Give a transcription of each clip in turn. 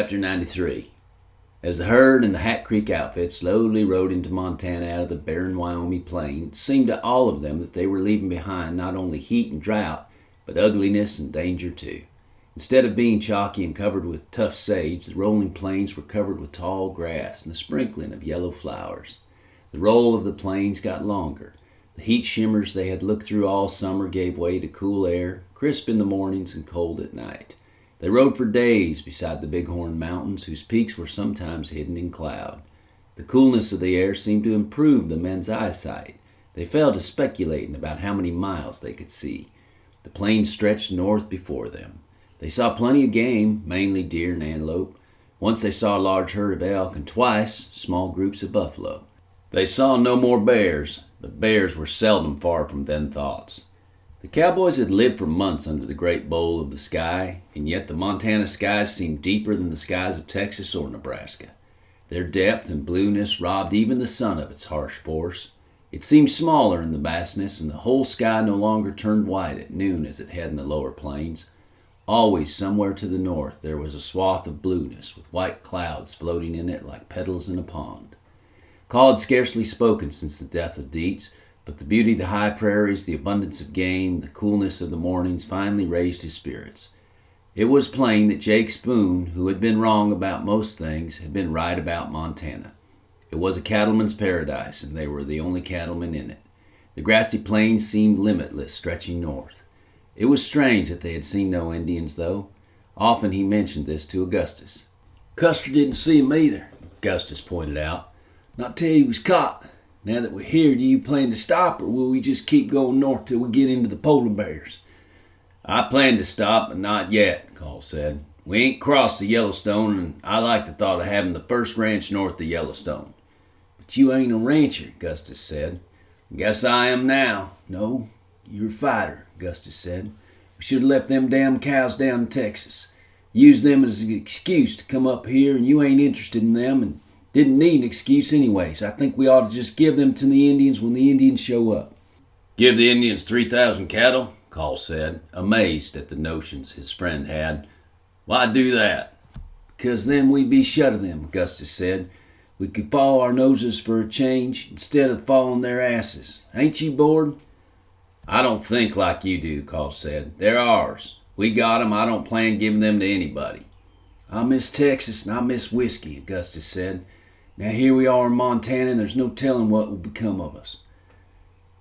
Chapter 93. As the herd and the Hat Creek outfit slowly rode into Montana out of the barren Wyoming plain, it seemed to all of them that they were leaving behind not only heat and drought, but ugliness and danger too. Instead of being chalky and covered with tough sage, the rolling plains were covered with tall grass and a sprinkling of yellow flowers. The roll of the plains got longer. The heat shimmers they had looked through all summer gave way to cool air, crisp in the mornings and cold at night. They rode for days beside the Bighorn Mountains, whose peaks were sometimes hidden in cloud. The coolness of the air seemed to improve the men's eyesight. They fell to speculating about how many miles they could see. The plains stretched north before them. They saw plenty of game, mainly deer and antelope. Once they saw a large herd of elk, and twice small groups of buffalo. They saw no more bears, but bears were seldom far from their thoughts. The cowboys had lived for months under the great bowl of the sky, and yet the Montana skies seemed deeper than the skies of Texas or Nebraska. Their depth and blueness robbed even the sun of its harsh force. It seemed smaller in the vastness, and the whole sky no longer turned white at noon as it had in the lower plains. Always somewhere to the north there was a swath of blueness, with white clouds floating in it like petals in a pond. Call had scarcely spoken since the death of Dietz, but the beauty of the high prairies, the abundance of game, the coolness of the mornings finally raised his spirits. It was plain that Jake Spoon, who had been wrong about most things, had been right about Montana. It was a cattleman's paradise, and they were the only cattlemen in it. The grassy plains seemed limitless, stretching north. It was strange that they had seen no Indians, though. Often he mentioned this to Augustus. "Custer didn't see him either," Augustus pointed out. "Not till he was caught. Now that we're here, do you plan to stop, or will we just keep going north till we get into the polar bears?" "I plan to stop, but not yet," Call said. "We ain't crossed the Yellowstone, and I like the thought of having the first ranch north of Yellowstone." "But you ain't a rancher," Augustus said. "Guess I am now." "No, you're a fighter," Augustus said. "We should have left them damn cows down in Texas. Used them as an excuse to come up here, and you ain't interested in them, and didn't need an excuse anyways. I think we ought to just give them to the Indians when the Indians show up." "Give the Indians 3,000 cattle?" Call said, amazed at the notions his friend had. "Why do that?" "'Cause then we'd be shut of them," Augustus said. "We could follow our noses for a change instead of following their asses. Ain't you bored?" "I don't think like you do," Call said. "They're ours. We got 'em. I don't plan giving them to anybody." "I miss Texas and I miss whiskey," Augustus said. "Now here we are in Montana, and there's no telling what will become of us."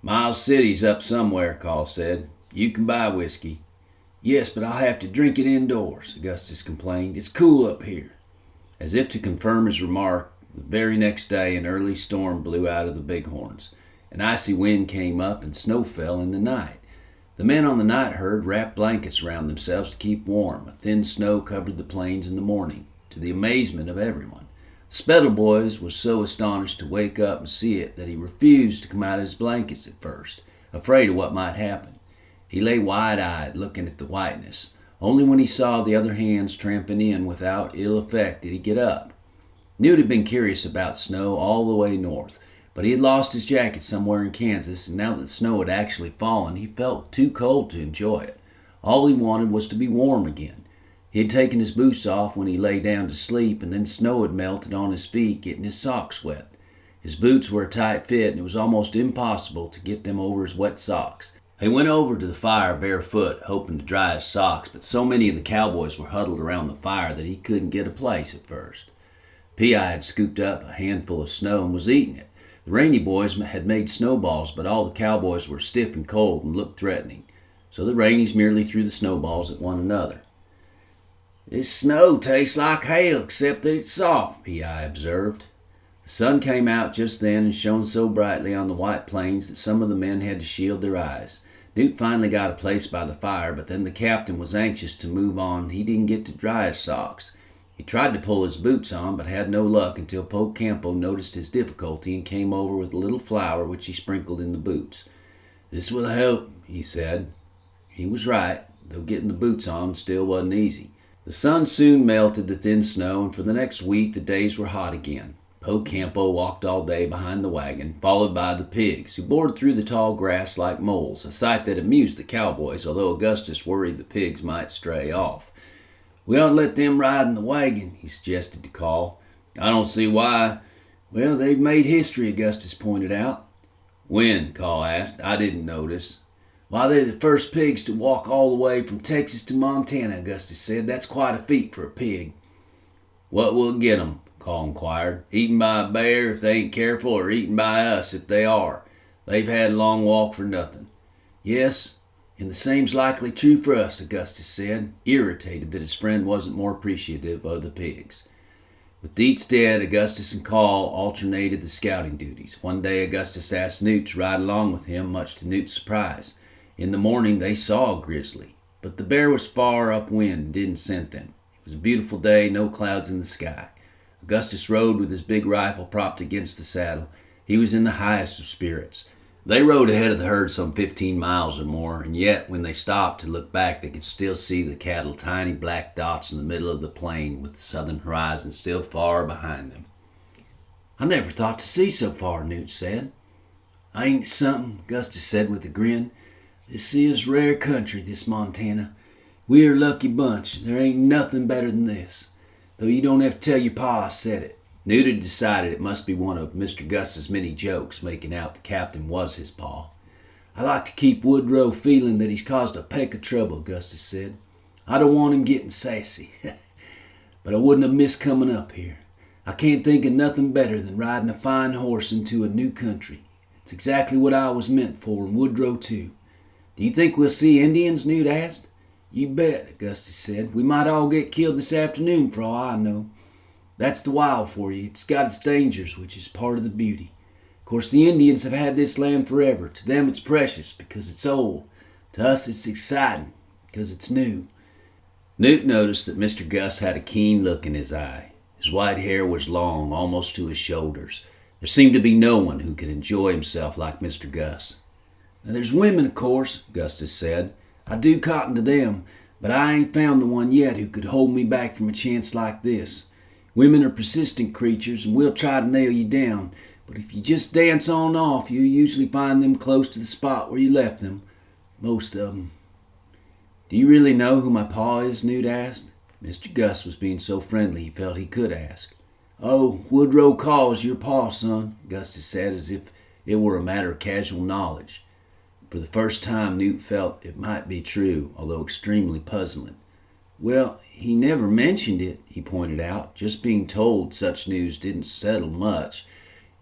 "Miles City's up somewhere," Call said. "You can buy whiskey." "Yes, but I'll have to drink it indoors," Augustus complained. "It's cool up here." As if to confirm his remark, the very next day an early storm blew out of the Bighorns. An icy wind came up and snow fell in the night. The men on the night herd wrapped blankets around themselves to keep warm. A thin snow covered the plains in the morning, to the amazement of everyone. Spettle Boys was so astonished to wake up and see it that he refused to come out of his blankets at first, afraid of what might happen. He lay wide-eyed, looking at the whiteness. Only when he saw the other hands tramping in without ill effect did he get up. Newt had been curious about snow all the way north, but he had lost his jacket somewhere in Kansas, and now that the snow had actually fallen, he felt too cold to enjoy it. All he wanted was to be warm again. He had taken his boots off when he lay down to sleep, and then snow had melted on his feet, getting his socks wet. His boots were a tight fit, and it was almost impossible to get them over his wet socks. He went over to the fire barefoot, hoping to dry his socks, but so many of the cowboys were huddled around the fire that he couldn't get a place at first. P.I. had scooped up a handful of snow and was eating it. The Rainey boys had made snowballs, but all the cowboys were stiff and cold and looked threatening, so the Raineys merely threw the snowballs at one another. "This snow tastes like hail, except that it's soft," P.I. observed. The sun came out just then and shone so brightly on the white plains that some of the men had to shield their eyes. Newt finally got a place by the fire, but then the captain was anxious to move on. He didn't get to dry his socks. He tried to pull his boots on, but had no luck until Poke Campo noticed his difficulty and came over with a little flour which he sprinkled in the boots. "This will help," he said. He was right, though getting the boots on still wasn't easy. The sun soon melted the thin snow, and for the next week the days were hot again. Poke Campo walked all day behind the wagon, followed by the pigs, who bored through the tall grass like moles, a sight that amused the cowboys, although Augustus worried the pigs might stray off. We ought to let them ride in the wagon, he suggested to Call. I don't see why. Well, they've made history, Augustus pointed out. When? Call asked. I didn't notice. Why, they're the first pigs to walk all the way from Texas to Montana, Augustus said. That's quite a feat for a pig. What will get 'em? Call inquired. Eaten by a bear if they ain't careful, or eaten by us if they are. They've had a long walk for nothing. Yes, and the same's likely true for us, Augustus said, irritated that his friend wasn't more appreciative of the pigs. With Dietz dead, Augustus and Call alternated the scouting duties. One day Augustus asked Newt to ride along with him, much to Newt's surprise. In the morning they saw a grizzly, but the bear was far upwind and didn't scent them. It was a beautiful day, no clouds in the sky. Augustus rode with his big rifle propped against the saddle. He was in the highest of spirits. They rode ahead of the herd some 15 miles or more, and yet when they stopped to look back they could still see the cattle, tiny black dots in the middle of the plain, with the southern horizon still far behind them. I never thought to see so far, Newt said. Ain't it something, Augustus said with a grin. This is rare country, this Montana. We're a lucky bunch. There ain't nothing better than this. Though you don't have to tell your pa I said it. Newt had decided it must be one of Mr. Gus's many jokes, making out the captain was his pa. I like to keep Woodrow feeling that he's caused a peck of trouble, Augustus said. I don't want him getting sassy. But I wouldn't have missed coming up here. I can't think of nothing better than riding a fine horse into a new country. It's exactly what I was meant for, and Woodrow too. Do you think we'll see Indians? Newt asked. You bet, Augustus said. We might all get killed this afternoon for all I know. That's the wild for you. It's got its dangers, which is part of the beauty. Of course, the Indians have had this land forever. To them it's precious because it's old. To us it's exciting because it's new. Newt noticed that Mr. Gus had a keen look in his eye. His white hair was long, almost to his shoulders. There seemed to be no one who could enjoy himself like Mr. Gus. Now, there's women, of course, Augustus said. I do cotton to them, but I ain't found the one yet who could hold me back from a chance like this. Women are persistent creatures, and we'll try to nail you down, but if you just dance on off, you usually find them close to the spot where you left them. Most of them. Do you really know who my pa is? Newt asked. Mr. Gus was being so friendly he felt he could ask. Oh, Woodrow calls your pa, son, Augustus said, as if it were a matter of casual knowledge. For the first time, Newt felt it might be true, although extremely puzzling. Well, he never mentioned it, he pointed out. Just being told such news didn't settle much.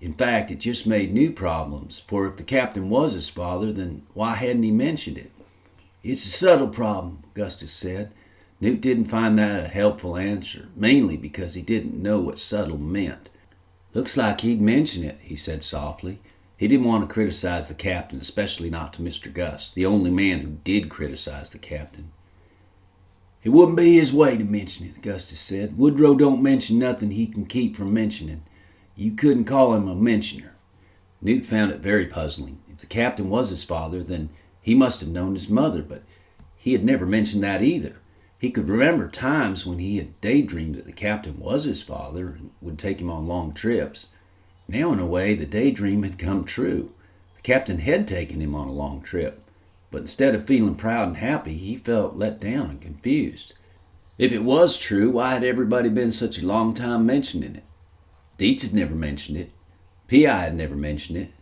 In fact, it just made new problems, for if the captain was his father, then why hadn't he mentioned it? It's a subtle problem, Augustus said. Newt didn't find that a helpful answer, mainly because he didn't know what subtle meant. Looks like he'd mention it, he said softly. He didn't want to criticize the captain, especially not to Mr. Gus, the only man who did criticize the captain. It wouldn't be his way to mention it, Augustus said. Woodrow don't mention nothing he can keep from mentioning. You couldn't call him a mentioner. Newt found it very puzzling. If the captain was his father, then he must have known his mother, but he had never mentioned that either. He could remember times when he had daydreamed that the captain was his father and would take him on long trips. Now, in a way, the daydream had come true. The captain had taken him on a long trip, but instead of feeling proud and happy, he felt let down and confused. If it was true, why had everybody been such a long time mentioning it? Dietz had never mentioned it. P.I. had never mentioned it.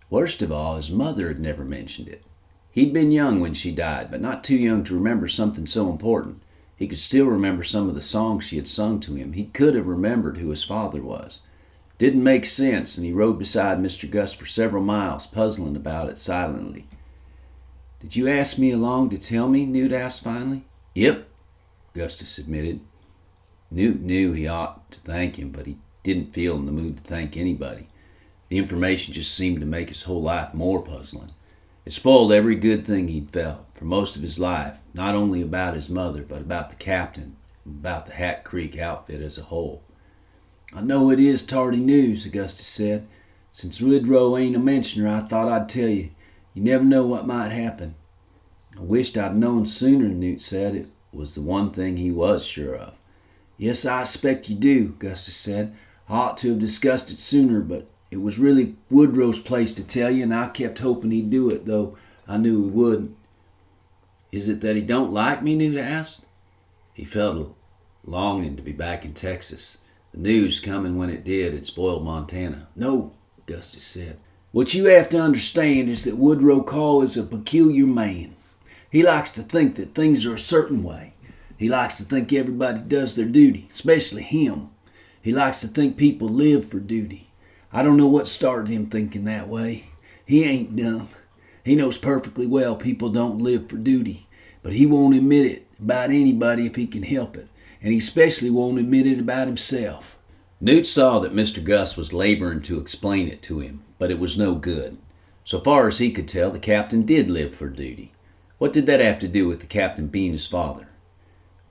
Worst of all, his mother had never mentioned it. He'd been young when she died, but not too young to remember something so important. He could still remember some of the songs she had sung to him. He could have remembered who his father was. Didn't make sense, and he rode beside Mr. Gus for several miles, puzzling about it silently. Did you ask me along to tell me? Newt asked finally. Yep, Augustus admitted. Newt knew he ought to thank him, but he didn't feel in the mood to thank anybody. The information just seemed to make his whole life more puzzling. It spoiled every good thing he'd felt for most of his life, not only about his mother, but about the captain, and about the Hat Creek outfit as a whole. I know it is tardy news, Augustus said. Since Woodrow ain't a mentioner, I thought I'd tell you. You never know what might happen. I wished I'd known sooner, Newt said. It was the one thing he was sure of. Yes, I expect you do, Augustus said. I ought to have discussed it sooner, but it was really Woodrow's place to tell you, and I kept hoping he'd do it, though I knew he wouldn't. Is it that he don't like me? Newt asked. He felt longing to be back in Texas. The news coming when it did had spoiled Montana. No, Gustus said. What you have to understand is that Woodrow Call is a peculiar man. He likes to think that things are a certain way. He likes to think everybody does their duty, especially him. He likes to think people live for duty. I don't know what started him thinking that way. He ain't dumb. He knows perfectly well people don't live for duty, but he won't admit it about anybody if he can help it, and he especially won't admit it about himself. Newt saw that Mr. Gus was laboring to explain it to him, but it was no good. So far as he could tell, the captain did live for duty. What did that have to do with the captain being his father?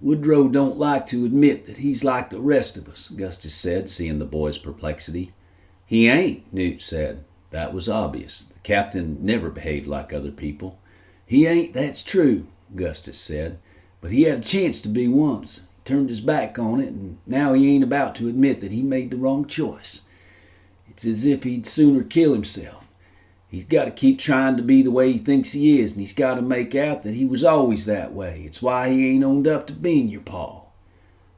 Woodrow don't like to admit that he's like the rest of us, Gustus said, seeing the boy's perplexity. He ain't, Newt said. That was obvious. The captain never behaved like other people. He ain't, that's true, Gustus said. But he had a chance to be once. He turned his back on it, and now he ain't about to admit that he made the wrong choice. It's as if he'd sooner kill himself. He's got to keep trying to be the way he thinks he is, and he's got to make out that he was always that way. It's why he ain't owned up to being your pa.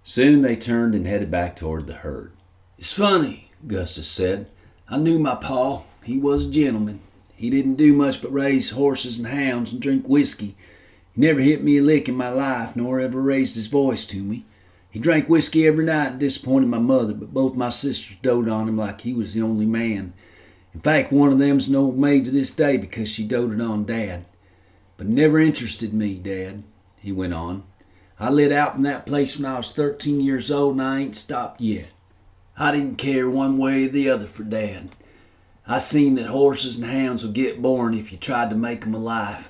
Soon they turned and headed back toward the herd. It's funny, Gustus said. I knew my pa. He was a gentleman. He didn't do much but raise horses and hounds and drink whiskey. He never hit me a lick in my life, nor ever raised his voice to me. He drank whiskey every night and disappointed my mother, but both my sisters doted on him like he was the only man. In fact, one of them's an old maid to this day because she doted on Dad. But it never interested me, Dad, he went on. I lit out from that place when I was 13 years old, and I ain't stopped yet. I didn't care one way or the other for Dad. I seen that horses and hounds would get born if you tried to make 'em alive.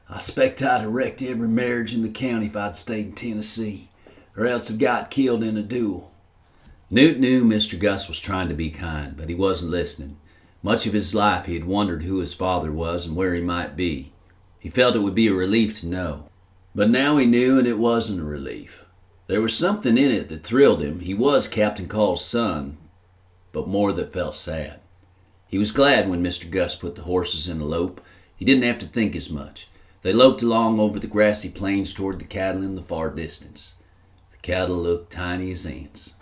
I expect I'd have wrecked every marriage in the county if I'd stayed in Tennessee, or else have got killed in a duel. Newt knew Mr. Gus was trying to be kind, but he wasn't listening. Much of his life he had wondered who his father was and where he might be. He felt it would be a relief to know. But now he knew, and it wasn't a relief. There was something in it that thrilled him. He was Captain Call's son, but more that felt sad. He was glad when Mr. Gus put the horses in a lope. He didn't have to think as much. They loped along over the grassy plains toward the cattle in the far distance. The cattle looked tiny as ants.